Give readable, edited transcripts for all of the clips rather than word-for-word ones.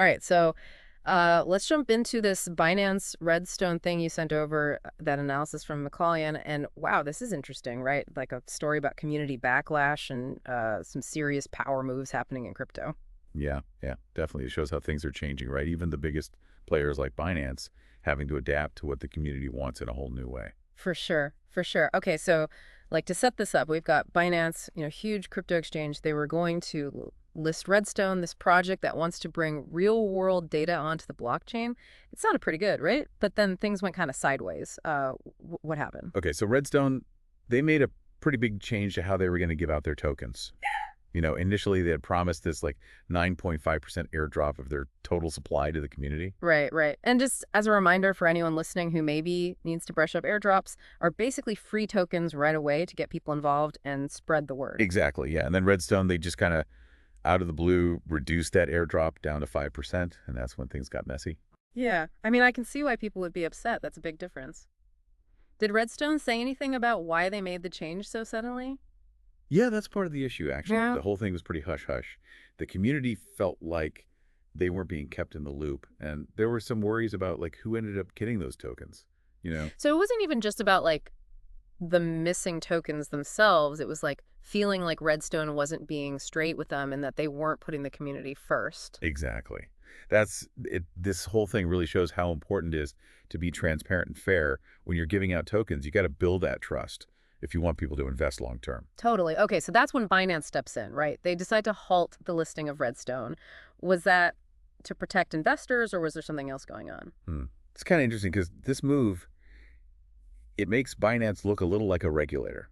All right, so let's jump into this Binance RedStone thing you sent over, that analysis from McCallion. And wow, this is interesting, right? Like a story about community backlash and some serious power moves happening in crypto. Yeah, yeah, definitely. It shows how things are changing, right? Even the biggest players like Binance having to adapt to what the community wants in a whole new way. For sure, for sure. Okay, so like to set this up, we've got Binance, huge crypto exchange. They were going to list Redstone, this project that wants to bring real world data onto the blockchain. It sounded pretty good, right? But then things went kind of sideways. What happened? Okay, so Redstone, they made a pretty big change to how they were going to give out their tokens. Initially they had promised this like 9.5% airdrop of their total supply to the community. Right, right. And just as a reminder for anyone listening who maybe needs to brush up, airdrops are basically free tokens right away to get people involved and spread the word. Exactly, yeah. And then Redstone, they just kind of out of the blue reduced that airdrop down to 5%, and that's when things got messy. Yeah. I mean, I can see why people would be upset. That's a big difference. Did Redstone say anything about why they made the change so suddenly? Yeah, that's part of the issue, actually. Yeah. The whole thing was pretty hush-hush. The community felt like they weren't being kept in the loop, and there were some worries about like who ended up getting those tokens, you know? So it wasn't even just about like the missing tokens themselves. It was like feeling like Redstone wasn't being straight with them and that they weren't putting the community first. Exactly. That's it. This whole thing really shows how important it is to be transparent and fair. When you're giving out tokens, you got to build that trust if you want people to invest long term. Totally. Okay, so that's when Binance steps in, right? They decide to halt the listing of Redstone. Was that to protect investors or was there something else going on? Hmm. It's kind of interesting because this move, it makes Binance look a little like a regulator,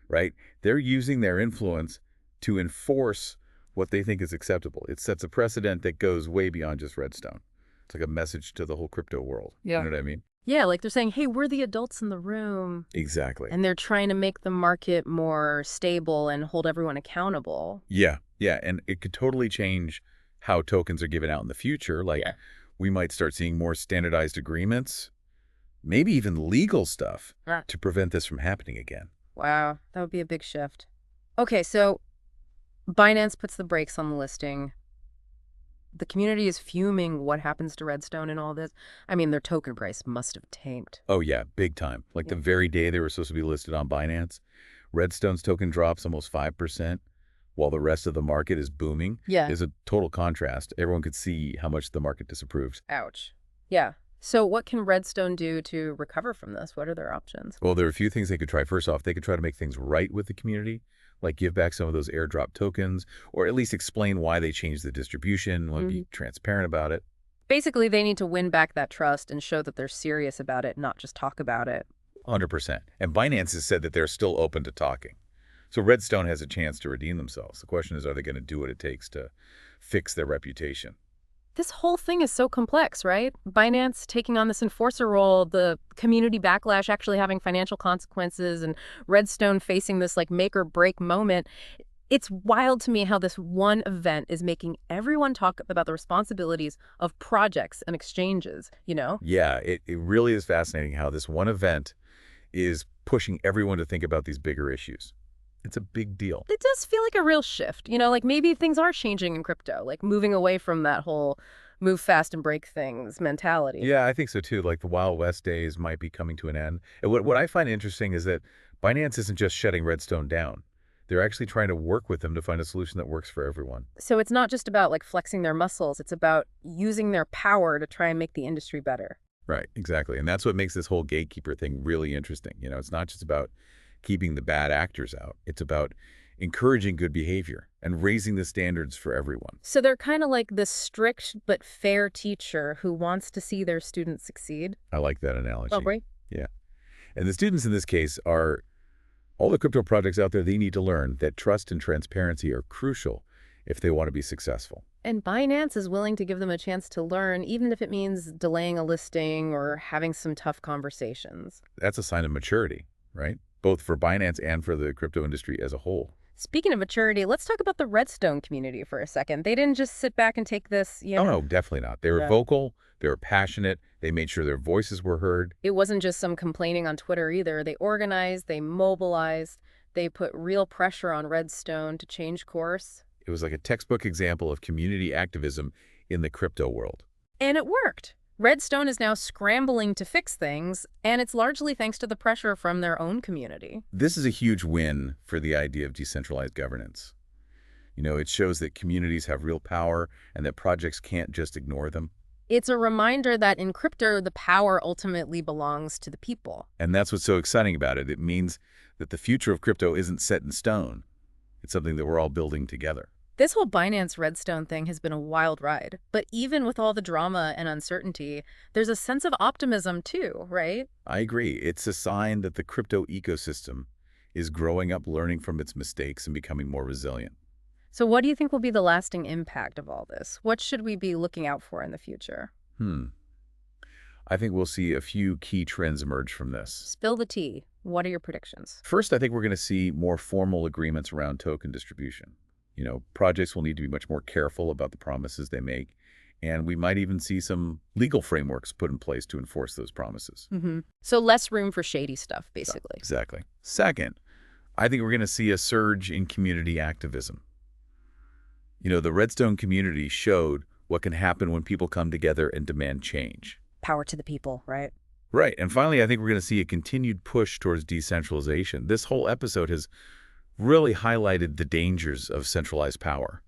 right? They're using their influence to enforce what they think is acceptable. It sets a precedent that goes way beyond just Redstone. It's like a message to the whole crypto world. You Yeah. know what I mean? Yeah, like they're saying, hey, we're the adults in the room. Exactly. And they're trying to make the market more stable and hold everyone accountable. Yeah, yeah, and it could totally change how tokens are given out in the future. Like, Yeah. we might start seeing more standardized agreements, maybe even legal stuff Yeah. to prevent this from happening again. Wow, that would be a big shift. Okay, so Binance puts the brakes on the listing. The community is fuming. What happens to Redstone and all this? I mean, their token price must have tanked. Oh yeah, big time. Like the very day they were supposed to be listed on Binance, Redstone's token drops almost 5%, while the rest of the market is booming. Yeah. Is a total contrast. Everyone could see how much the market disapproved. Ouch. Yeah. So what can Redstone do to recover from this? What are their options? Well, there are a few things they could try. First off, they could try to make things right with the community, like give back some of those airdrop tokens, or at least explain why they changed the distribution, want to be transparent about it. Basically, they need to win back that trust and show that they're serious about it, not just talk about it. 100%. And Binance has said that they're still open to talking. So Redstone has a chance to redeem themselves. The question is, are they going to do what it takes to fix their reputation? This whole thing is so complex, right? Binance taking on this enforcer role, the community backlash actually having financial consequences, and Redstone facing this like make or break moment. It's wild to me how this one event is making everyone talk about the responsibilities of projects and exchanges, you know? Yeah, it really is fascinating how this one event is pushing everyone to think about these bigger issues. It's a big deal. It does feel like a real shift, like maybe things are changing in crypto, like moving away from that whole move fast and break things mentality. Yeah, I think so too. Like the Wild West days might be coming to an end. And what I find interesting is that Binance isn't just shutting Redstone down. They're actually trying to work with them to find a solution that works for everyone. So it's not just about like flexing their muscles, it's about using their power to try and make the industry better. Right, exactly. And that's what makes this whole gatekeeper thing really interesting. It's not just about keeping the bad actors out. It's about encouraging good behavior and raising the standards for everyone. So they're kind of like the strict but fair teacher who wants to see their students succeed. I like that analogy. Oh, great. Yeah. And the students in this case are all the crypto projects out there. They need to learn that trust and transparency are crucial if they want to be successful. And Binance is willing to give them a chance to learn, even if it means delaying a listing or having some tough conversations. That's a sign of maturity, right? Both for Binance and for the crypto industry as a whole. Speaking of maturity, let's talk about the Redstone community for a second. They didn't just sit back and take this, Oh, no, definitely not. They were vocal. They were passionate. They made sure their voices were heard. It wasn't just some complaining on Twitter either. They organized, they mobilized, they put real pressure on Redstone to change course. It was like a textbook example of community activism in the crypto world. And it worked. RedStone is now scrambling to fix things, and it's largely thanks to the pressure from their own community. This is a huge win for the idea of decentralized governance. It shows that communities have real power and that projects can't just ignore them. It's a reminder that in crypto, the power ultimately belongs to the people. And that's what's so exciting about it. It means that the future of crypto isn't set in stone. It's something that we're all building together. This whole Binance RedStone thing has been a wild ride. But even with all the drama and uncertainty, there's a sense of optimism too, right? I agree. It's a sign that the crypto ecosystem is growing up, learning from its mistakes, and becoming more resilient. So what do you think will be the lasting impact of all this? What should we be looking out for in the future? I think we'll see a few key trends emerge from this. Spill the tea. What are your predictions? First, I think we're going to see more formal agreements around token distribution. Projects will need to be much more careful about the promises they make, and we might even see some legal frameworks put in place to enforce those promises. So less room for shady stuff, basically. Exactly. Second, I think we're going to see a surge in community activism. The RedStone community showed what can happen when people come together and demand change. Power to the people, right? Right. And finally, I think we're going to see a continued push towards decentralization. This whole episode has really highlighted the dangers of centralized power.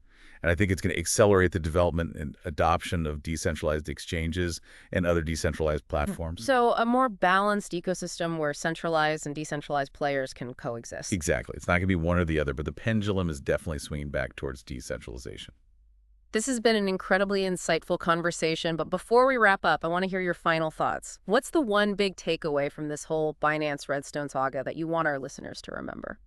And I think it's going to accelerate the development and adoption of decentralized exchanges and other decentralized platforms. So a more balanced ecosystem where centralized and decentralized players can coexist. Exactly. It's not going to be one or the other, but the pendulum is definitely swinging back towards decentralization. This has been an incredibly insightful conversation, but before we wrap up, I want to hear your final thoughts. What's the one big takeaway from this whole Binance RedStone saga that you want our listeners to remember?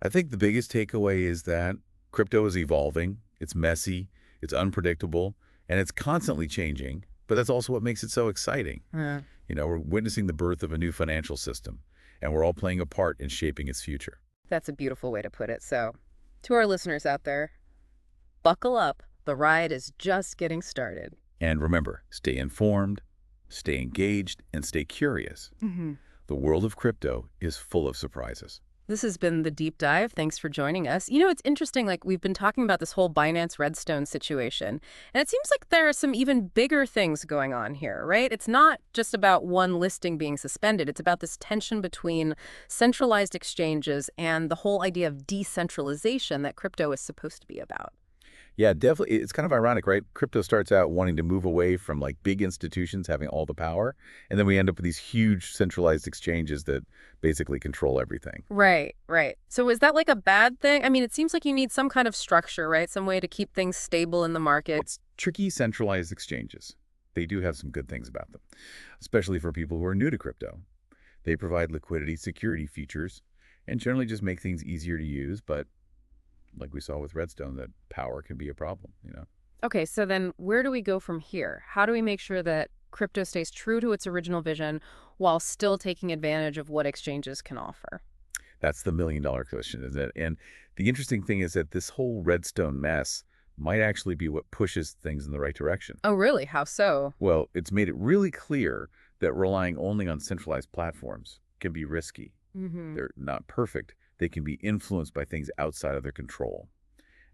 I think the biggest takeaway is that crypto is evolving. It's messy, it's unpredictable, and it's constantly changing, but that's also what makes it so exciting. We're witnessing the birth of a new financial system, and we're all playing a part in shaping its future. That's a beautiful way to put it. So, to our listeners out there, buckle up. The ride is just getting started. And remember, stay informed, stay engaged, and stay curious. The world of crypto is full of surprises. This has been The Deep Dive. Thanks for joining us. It's interesting, we've been talking about this whole Binance RedStone situation, and it seems like there are some even bigger things going on here, right? It's not just about one listing being suspended. It's about this tension between centralized exchanges and the whole idea of decentralization that crypto is supposed to be about. Yeah, definitely. It's kind of ironic, right? Crypto starts out wanting to move away from big institutions having all the power, and then we end up with these huge centralized exchanges that basically control everything. Right. So is that a bad thing? I mean, it seems like you need some kind of structure, right? Some way to keep things stable in the market. It's tricky centralized exchanges. They do have some good things about them, especially for people who are new to crypto. They provide liquidity, security features, and generally just make things easier to use, but like we saw with RedStone, that power can be a problem, Okay, so then where do we go from here? How do we make sure that crypto stays true to its original vision while still taking advantage of what exchanges can offer? That's the million-dollar question, isn't it? And the interesting thing is that this whole RedStone mess might actually be what pushes things in the right direction. Oh, really? How so? Well, it's made it really clear that relying only on centralized platforms can be risky. They're not perfect. They can be influenced by things outside of their control.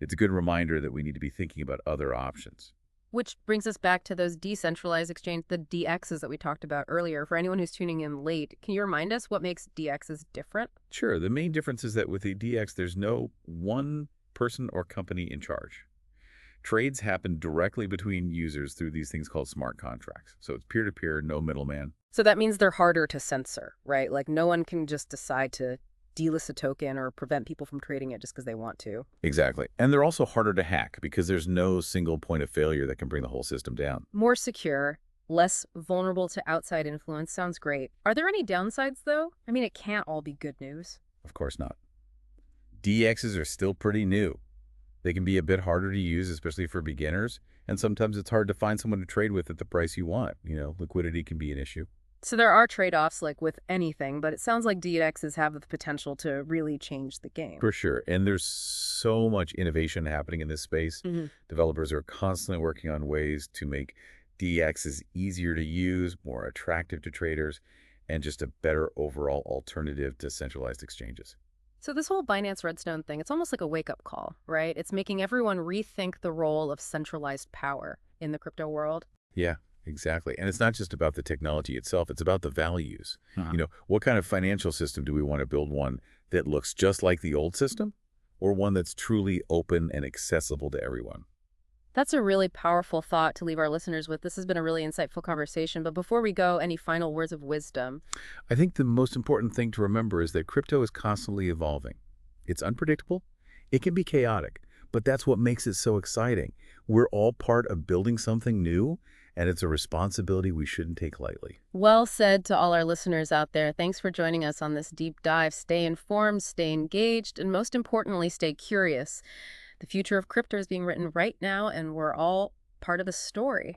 It's a good reminder that we need to be thinking about other options. Which brings us back to those decentralized exchange, the DXs that we talked about earlier. For anyone who's tuning in late, can you remind us what makes DXs different? Sure. The main difference is that with a DX, there's no one person or company in charge. Trades happen directly between users through these things called smart contracts. So it's peer-to-peer, no middleman. So that means they're harder to censor, right? No one can just decide to delist a token or prevent people from trading it just because they want to. Exactly. And they're also harder to hack because there's no single point of failure that can bring the whole system down. More secure, less vulnerable to outside influence. Sounds great. Are there any downsides, though? I mean, it can't all be good news. Of course not. DXs are still pretty new. They can be a bit harder to use, especially for beginners. And sometimes it's hard to find someone to trade with at the price you want. Liquidity can be an issue. So there are trade-offs with anything, but it sounds like DXs have the potential to really change the game. For sure. And there's so much innovation happening in this space. Developers are constantly working on ways to make DXs easier to use, more attractive to traders, and just a better overall alternative to centralized exchanges. So this whole Binance RedStone thing, it's almost like a wake-up call, right? It's making everyone rethink the role of centralized power. in the crypto world. Yeah, exactly. And it's not just about the technology itself, it's about the values. Uh-huh. What kind of financial system do we want to build? One that looks just like the old system, or one that's truly open and accessible to everyone? That's a really powerful thought to leave our listeners with. This has been a really insightful conversation. But before we go, any final words of wisdom? I think the most important thing to remember is that crypto is constantly evolving. It's unpredictable. It can be chaotic, but that's what makes it so exciting. We're all part of building something new, and it's a responsibility we shouldn't take lightly. Well said to all our listeners out there. Thanks for joining us on this deep dive. Stay informed, stay engaged, and most importantly, stay curious. The future of crypto is being written right now, and we're all part of the story.